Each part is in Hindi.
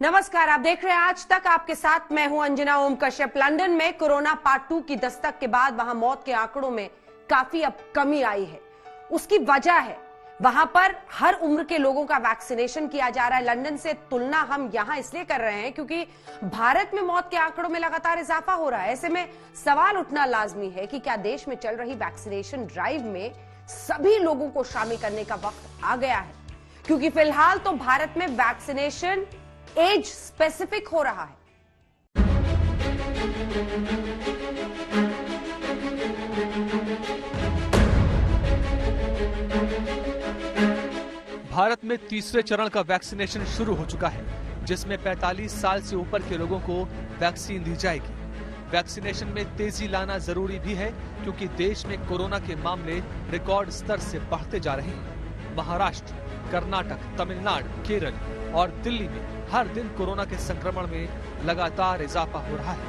नमस्कार, आप देख रहे हैं आज तक। आपके साथ मैं हूं अंजना ओम कश्यप। लंदन में कोरोना पार्ट 2 की दस्तक के बाद वहां मौत के आंकड़ों में काफी अब कमी आई है। उसकी वजह है वहां पर हर उम्र के लोगों का वैक्सीनेशन किया जा रहा है। लंदन से तुलना हम यहां इसलिए कर रहे हैं क्योंकि भारत में मौत के आंकड़ों में लगातार इजाफा हो रहा है। ऐसे में सवाल उठना लाजमी है कि क्या देश में चल रही वैक्सीनेशन ड्राइव में सभी लोगों को शामिल करने का वक्त आ गया है, क्योंकि फिलहाल तो भारत में वैक्सीनेशन एज स्पेसिफिक हो रहा है। भारत में तीसरे चरण का वैक्सीनेशन शुरू हो चुका है, जिसमें 45 साल से ऊपर के लोगों को वैक्सीन दी जाएगी। वैक्सीनेशन में तेजी लाना जरूरी भी है क्योंकि देश में कोरोना के मामले रिकॉर्ड स्तर से बढ़ते जा रहे हैं। महाराष्ट्र, कर्नाटक, तमिलनाडु, केरल और दिल्ली में हर दिन कोरोना के संक्रमण में लगातार इजाफा हो रहा है।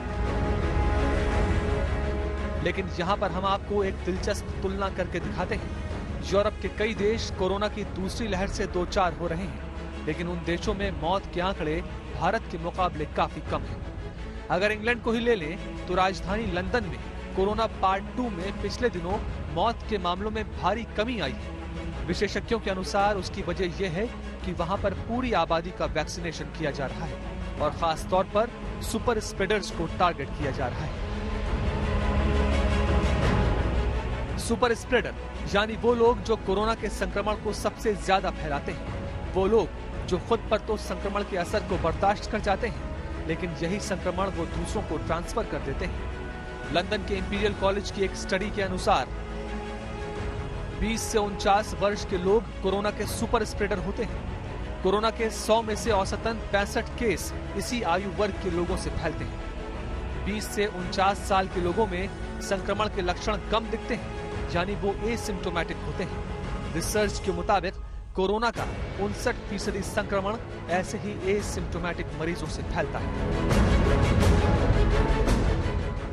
लेकिन यहाँ पर हम आपको एक दिलचस्प तुलना करके दिखाते हैं। यूरोप के कई देश कोरोना की दूसरी लहर से दो चार हो रहे हैं, लेकिन उन देशों में मौत के आंकड़े भारत के मुकाबले काफी कम हैं। अगर इंग्लैंड को ही ले लें तो राजधानी लंदन में कोरोना पार्ट 2 में पिछले दिनों मौत के मामलों में भारी कमी आई है। विशेषज्ञों के अनुसार उसकी वजह यह है कि वहां पर पूरी आबादी का वैक्सीनेशन किया जा रहा है और खास तौर पर सुपर स्प्रेडर्स को टारगेट किया जा रहा है। सुपर स्प्रेडर यानी वो लोग जो कोरोना के संक्रमण को सबसे ज्यादा फैलाते हैं। वो लोग जो खुद पर तो संक्रमण के असर को बर्दाश्त कर जाते हैं, लेकिन यही संक्रमण वो दूसरों को ट्रांसफर कर देते हैं। लंदन के इंपीरियल कॉलेज की एक स्टडी के अनुसार 20 से 49 वर्ष के लोग कोरोना के सुपर स्प्रेडर होते हैं। कोरोना के 100 में से औसतन 65 केस इसी आयु वर्ग के लोगों से फैलते हैं। 20 से 49 साल के लोगों में संक्रमण के लक्षण कम दिखते हैं, यानी वो एसिम्प्टोमेटिक होते हैं। रिसर्च के मुताबिक कोरोना का 59% संक्रमण ऐसे ही एसिम्प्टोमेटिक मरीजों से फैलता है।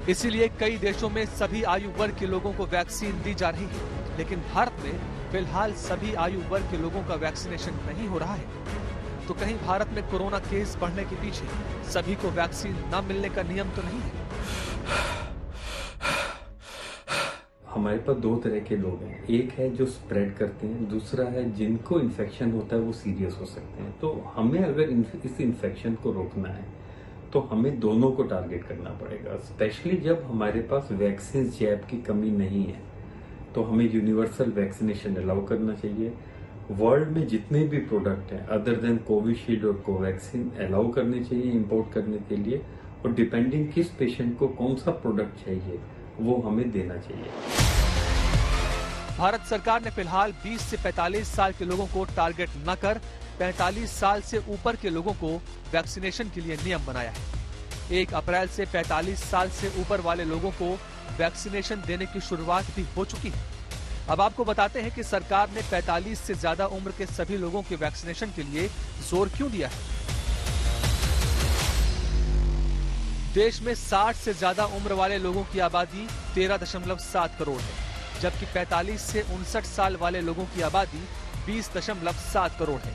इसीलिए कई देशों में सभी आयु वर्ग के लोगों को वैक्सीन दी जा रही है, लेकिन भारत में फिलहाल सभी आयु वर्ग के लोगों का वैक्सीनेशन नहीं हो रहा है। तो कहीं भारत में कोरोना केस बढ़ने के पीछे सभी को वैक्सीन न मिलने का नियम तो नहीं है? हमारे पास दो तरह के लोग हैं। एक है जो स्प्रेड करते हैं, दूसरा है जिनको इन्फेक्शन होता है वो सीरियस हो सकते हैं। तो हमें अगर इस इन्फेक्शन को रोकना है तो हमें दोनों को टारगेट करना पड़ेगा। स्पेशली जब हमारे पास वैक्सीन जैब की कमी नहीं है तो हमें यूनिवर्सल वैक्सीनेशन अलाउ करना चाहिए। वर्ल्ड में जितने भी प्रोडक्ट हैं अदर देन कोविशील्ड और कोवैक्सीन अलाउ करने चाहिए इंपोर्ट करने के लिए, और डिपेंडिंग किस पेशेंट को कौन सा प्रोडक्ट चाहिए वो हमें देना चाहिए। भारत सरकार ने फिलहाल 20 से 45 साल के लोगों को टारगेट न कर 45 साल से ऊपर के लोगों को वैक्सीनेशन के लिए नियम बनाया है। 1 अप्रैल से 45 साल से ऊपर वाले लोगों को वैक्सीनेशन देने की शुरुआत भी हो चुकी है। अब आपको बताते हैं कि सरकार ने 45 से ज्यादा उम्र के सभी लोगों के वैक्सीनेशन के लिए जोर क्यों दिया है। देश में 60 से ज्यादा उम्र वाले लोगों की आबादी 13.7 करोड़ है, जबकि 45 से 59 साल वाले लोगों की आबादी 20.7 करोड़ है।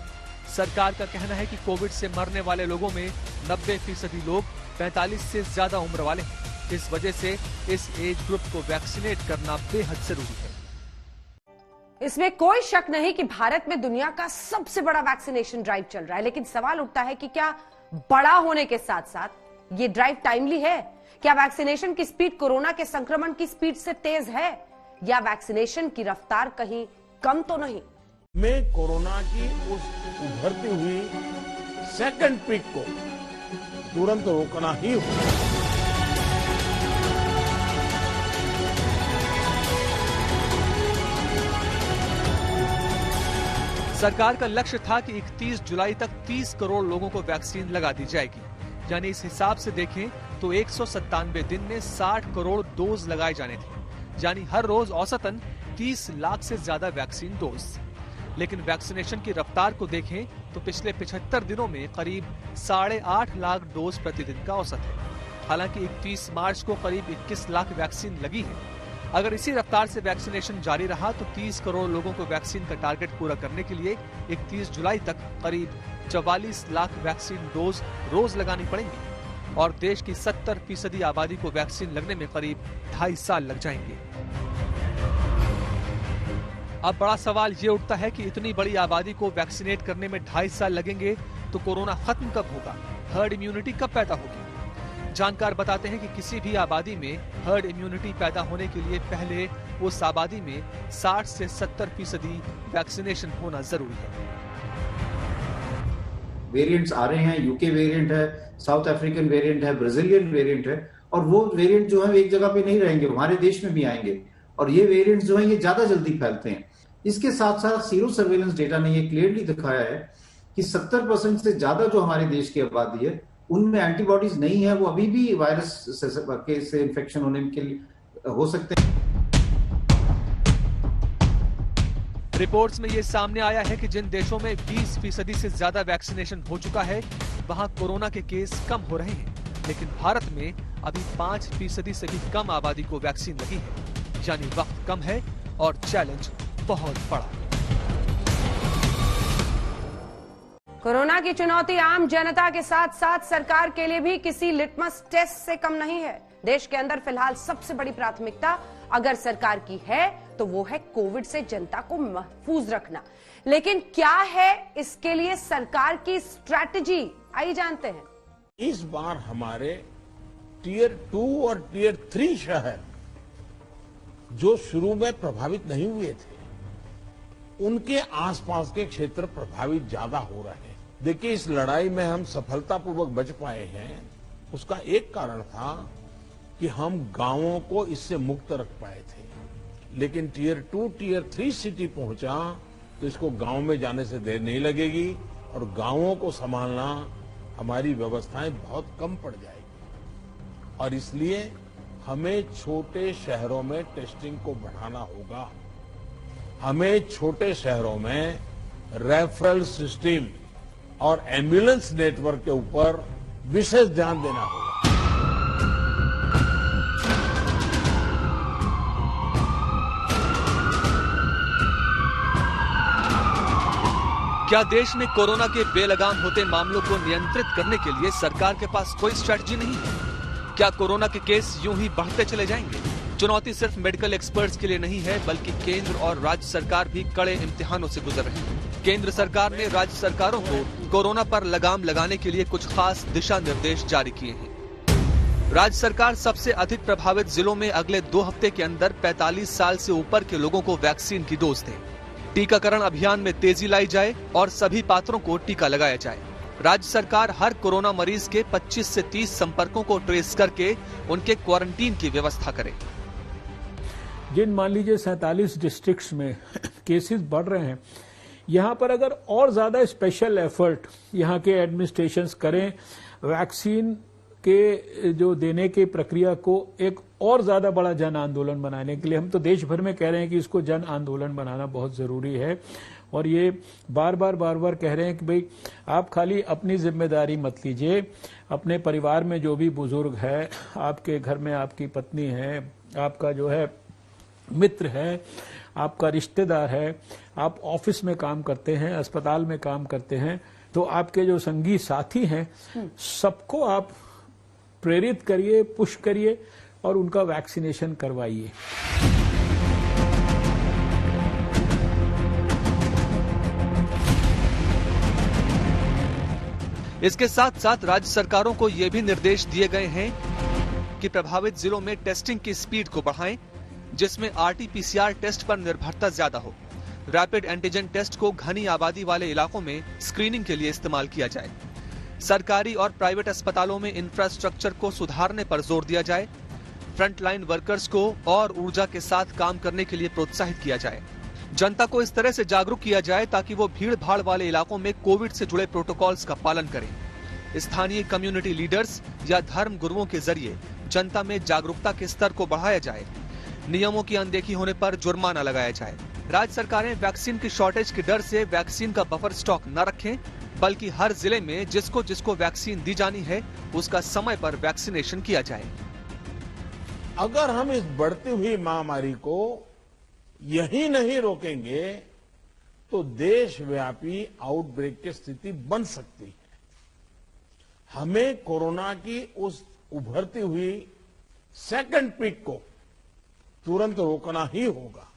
सरकार का कहना है कि कोविड से मरने वाले लोगों में 90% लोग 45 से ज्यादा उम्र वाले हैं। इस वजह से इस एज ग्रुप को वैक्सीनेट करना बेहद जरूरी है। इसमें कोई शक नहीं कि भारत में दुनिया का सबसे बड़ा वैक्सीनेशन ड्राइव चल रहा है, लेकिन सवाल उठता है कि क्या बड़ा होने के साथ साथ ये ड्राइव टाइमली है? क्या वैक्सीनेशन की स्पीड कोरोना के संक्रमण की स्पीड से तेज है, या वैक्सीनेशन की रफ्तार कहीं कम तो नहीं? में कोरोना की उस उभरती हुई सेकंड पीक को तुरंत रोकना ही होगा। सरकार का लक्ष्य था कि 31 जुलाई तक 30 करोड़ लोगों को वैक्सीन लगा दी जाएगी। यानी इस हिसाब से देखें तो 197 दिन में 60 करोड़ डोज लगाए जाने थे, यानी हर रोज औसतन 30 लाख से ज्यादा वैक्सीन डोज। लेकिन वैक्सीनेशन की रफ्तार को देखें तो पिछले 75 दिनों में करीब 8.5 लाख डोज प्रतिदिन का औसत है। हालांकि 31 मार्च को करीब 21 लाख वैक्सीन लगी है। अगर इसी रफ्तार से वैक्सीनेशन जारी रहा तो 30 करोड़ लोगों को वैक्सीन का टारगेट पूरा करने के लिए 31 जुलाई तक करीब 44 लाख वैक्सीन डोज रोज लगानी पड़ेंगी और देश की 70% आबादी को वैक्सीन लगने में करीब 2.5 साल लग जाएंगे। अब बड़ा सवाल ये उठता है कि इतनी बड़ी आबादी को वैक्सीनेट करने में 2.5 साल लगेंगे तो कोरोना खत्म कब होगा, हर्ड इम्यूनिटी कब पैदा होगी। जानकार बताते हैं कि किसी भी आबादी में हर्ड इम्यूनिटी पैदा होने के लिए पहले उस आबादी में 60 से 70% वैक्सीनेशन होना जरूरी है। वेरिएंट्स आ रहे हैं, यूके वेरिएंट है, साउथ अफ्रीकन वेरिएंट है, ब्राजीलियन वेरिएंट है, और वो वेरिएंट जो है एक जगह पे नहीं रहेंगे, हमारे देश में भी आएंगे और ये वेरिएंट्स जो है ये ज्यादा जल्दी फैलते हैं। इसके साथ साथ सीरो सर्वेलेंस डेटा ने ये क्लियरली दिखाया है कि 70% से ज्यादा जो हमारे देश की आबादी है उनमें एंटीबॉडीज नहीं है, वो अभी भी वायरस से इन्फेक्शन होने के लिए हो सकते हैं। रिपोर्ट्स में ये सामने आया है कि जिन देशों में 20% से ज्यादा वैक्सीनेशन हो चुका है वहां कोरोना के केस कम हो रहे हैं, लेकिन भारत में अभी 5% से भी कम आबादी को वैक्सीन लगी है, यानी वक्त कम है और चैलेंज बहुत बड़ा। कोरोना की चुनौती आम जनता के साथ साथ सरकार के लिए भी किसी लिटमस टेस्ट से कम नहीं है। देश के अंदर फिलहाल सबसे बड़ी प्राथमिकता अगर सरकार की है तो वो है कोविड से जनता को महफूज रखना। लेकिन क्या है इसके लिए सरकार की स्ट्रैटेजी, आइए जानते हैं। इस बार हमारे टियर 2 और टियर 3 शहर जो शुरू में प्रभावित नहीं हुए थे, उनके आसपास के क्षेत्र प्रभावित ज्यादा हो रहे हैं। देखिए, इस लड़ाई में हम सफलतापूर्वक बच पाए हैं, उसका एक कारण था कि हम गांवों को इससे मुक्त रख पाए थे। लेकिन टियर 2, टियर 3 सिटी पहुंचा तो इसको गांव में जाने से देर नहीं लगेगी और गांवों को संभालना हमारी व्यवस्थाएं बहुत कम पड़ जाएगी। और इसलिए हमें छोटे शहरों में टेस्टिंग को बढ़ाना होगा। हमें छोटे शहरों में रेफरल सिस्टम और एम्बुलेंस नेटवर्क के ऊपर विशेष ध्यान देना होगा। क्या देश में कोरोना के बेलगाम होते मामलों को नियंत्रित करने के लिए सरकार के पास कोई स्ट्रैटेजी नहीं है? क्या कोरोना के केस यूं ही बढ़ते चले जाएंगे? चुनौती सिर्फ मेडिकल एक्सपर्ट्स के लिए नहीं है, बल्कि केंद्र और राज्य सरकार भी कड़े इम्तिहानों से गुजर रहे हैं। केंद्र सरकार ने राज्य सरकारों को कोरोना पर लगाम लगाने के लिए कुछ खास दिशा निर्देश जारी किए हैं। राज्य सरकार सबसे अधिक प्रभावित जिलों में अगले 2 हफ्ते के अंदर 45 साल से ऊपर के लोगों को वैक्सीन की डोज दें। टीकाकरण अभियान में तेजी लाई जाए और सभी पात्रों को टीका लगाया जाए। राज्य सरकार हर कोरोना मरीज के 25 से 30 संपर्कों को ट्रेस करके उनके क्वारंटीन की व्यवस्था करे। जिन मान लीजिए 47 डिस्ट्रिक्ट्स में केसेस बढ़ रहे हैं, यहां पर अगर और ज्यादा स्पेशल एफर्ट यहां के एडमिनिस्ट्रेशंस करें, वैक्सीन के जो देने की प्रक्रिया को एक और ज्यादा बड़ा जन आंदोलन बनाने के लिए, हम तो देश भर में कह रहे हैं कि इसको जन आंदोलन बनाना बहुत जरूरी है। और ये बार बार कह रहे हैं कि भाई आप खाली अपनी जिम्मेदारी मत लीजिए, अपने परिवार में जो भी बुजुर्ग है, आपके घर में आपकी पत्नी है, आपका जो है मित्र है, आपका रिश्तेदार है, आप ऑफिस में काम करते हैं, अस्पताल में काम करते हैं, तो आपके जो संगी साथी हैं सबको आप प्रेरित करिए, पुश करिए और उनका वैक्सीनेशन करवाइए। इसके साथ साथ राज्य सरकारों को ये भी निर्देश दिए गए हैं कि प्रभावित जिलों में टेस्टिंग की स्पीड को बढ़ाएं, जिसमें आरटी-पीसीआर टेस्ट पर निर्भरता ज्यादा हो। रैपिड एंटीजन टेस्ट को घनी आबादी वाले इलाकों में स्क्रीनिंग के लिए इस्तेमाल किया जाए। सरकारी और प्राइवेट अस्पतालों में इंफ्रास्ट्रक्चर को सुधारने पर जोर दिया जाए। फ्रंटलाइन वर्कर्स को और ऊर्जा के साथ काम करने के लिए प्रोत्साहित किया जाए। जनता को इस तरह से जागरूक किया जाए ताकि वो भीड़ भाड़ वाले इलाकों में कोविड से जुड़े प्रोटोकॉल्स का पालन करें। स्थानीय कम्युनिटी लीडर्स या धर्म गुरुओं के जरिए जनता में जागरूकता के स्तर को बढ़ाया जाए। नियमों की अनदेखी होने पर जुर्माना लगाया जाए। राज्य सरकारें वैक्सीन की शॉर्टेज के डर से वैक्सीन का बफर स्टॉक न रखें, बल्कि हर जिले में जिसको वैक्सीन दी जानी है उसका समय पर वैक्सीनेशन किया जाए। अगर हम इस बढ़ती हुई महामारी को यही नहीं रोकेंगे तो देशव्यापी आउटब्रेक की स्थिति बन सकती है। हमें कोरोना की उस उभरती हुई सेकंड पीक को तुरंत रोकना ही होगा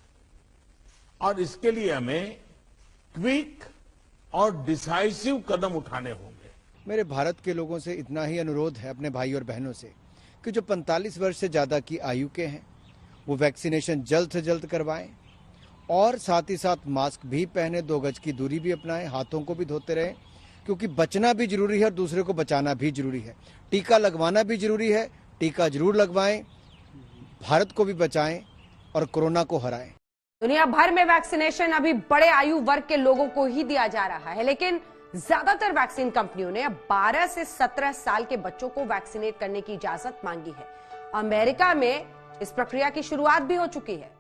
और इसके लिए हमें क्विक और डिसाइसिव कदम उठाने होंगे। मेरे भारत के लोगों से इतना ही अनुरोध है अपने भाई और बहनों से कि जो 45 वर्ष से ज़्यादा की आयु के हैं वो वैक्सीनेशन जल्द से जल्द करवाएं और साथ ही साथ मास्क भी पहने, 2 गज की दूरी भी अपनाएं, हाथों को भी धोते रहें, क्योंकि बचना भी जरूरी है और दूसरे को बचाना भी जरूरी है। टीका लगवाना भी जरूरी है, टीका जरूर लगवाएं, भारत को भी बचाएं और कोरोना को हराएं। दुनिया भर में वैक्सीनेशन अभी बड़े आयु वर्ग के लोगों को ही दिया जा रहा है, लेकिन ज्यादातर वैक्सीन कंपनियों ने अब 12 से 17 साल के बच्चों को वैक्सीनेट करने की इजाजत मांगी है। अमेरिका में इस प्रक्रिया की शुरुआत भी हो चुकी है।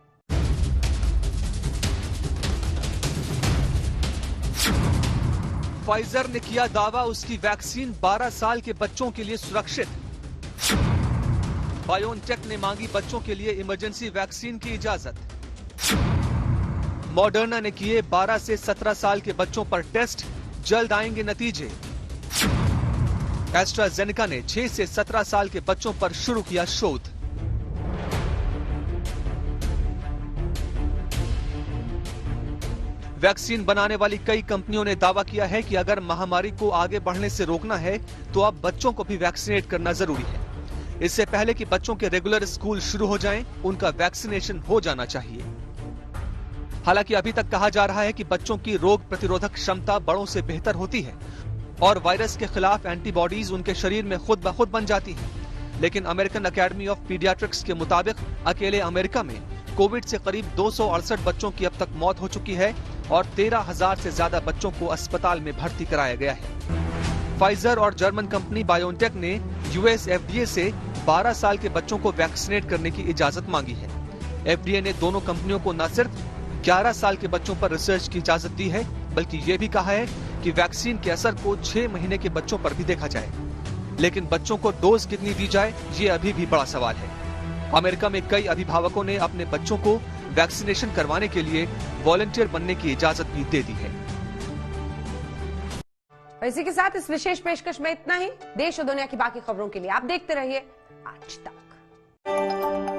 फाइजर ने किया दावा उसकी वैक्सीन 12 साल के बच्चों के लिए सुरक्षित। बायोनटेक ने मांगी बच्चों के लिए इमरजेंसी वैक्सीन की इजाजत। मॉडर्ना ने किए 12 से 17 साल के बच्चों पर टेस्ट, जल्द आएंगे नतीजे। एस्ट्राजेनेका ने 6 से 17 साल के बच्चों पर शुरू किया शोध। वैक्सीन बनाने वाली कई कंपनियों ने दावा किया है कि अगर महामारी को आगे बढ़ने से रोकना है तो अब बच्चों को भी वैक्सीनेट करना जरूरी है। इससे पहले कि बच्चों के रेगुलर स्कूल शुरू हो जाएं, उनका वैक्सीनेशन हो जाना चाहिए। हालांकि अभी तक कहा जा रहा है कि बच्चों की रोग प्रतिरोधक क्षमता बड़ों से बेहतर होती है और वायरस के खिलाफ एंटीबॉडीज उनके शरीर में खुद ब खुद बन जाती है। लेकिन अमेरिकन अकेडमी ऑफ पीडियाट्रिक्स के मुताबिक अकेले अमेरिका में कोविड से करीब 268 बच्चों की अब तक मौत हो चुकी है और 13,000 से ज्यादा बच्चों को अस्पताल में भर्ती कराया गया है। फाइजर और जर्मन कंपनी बायोनटेक ने यूएस एफडीए से 12 साल के बच्चों को वैक्सीनेट करने की इजाजत मांगी है। एफडीए ने दोनों कंपनियों को न सिर्फ 11 साल के बच्चों पर रिसर्च की इजाजत दी है, बल्कि ये भी कहा है कि वैक्सीन के असर को 6 महीने के बच्चों पर भी देखा जाए। लेकिन बच्चों को डोज कितनी दी जाए, ये अभी भी बड़ा सवाल है। अमेरिका में कई अभिभावकों ने अपने बच्चों को वैक्सीनेशन करवाने के लिए वॉलंटियर बनने की इजाजत भी दे दी है। इसी के साथ इस विशेष पेशकश में इतना ही। देश और दुनिया की बाकी खबरों के लिए आप देखते रहिए आज तक।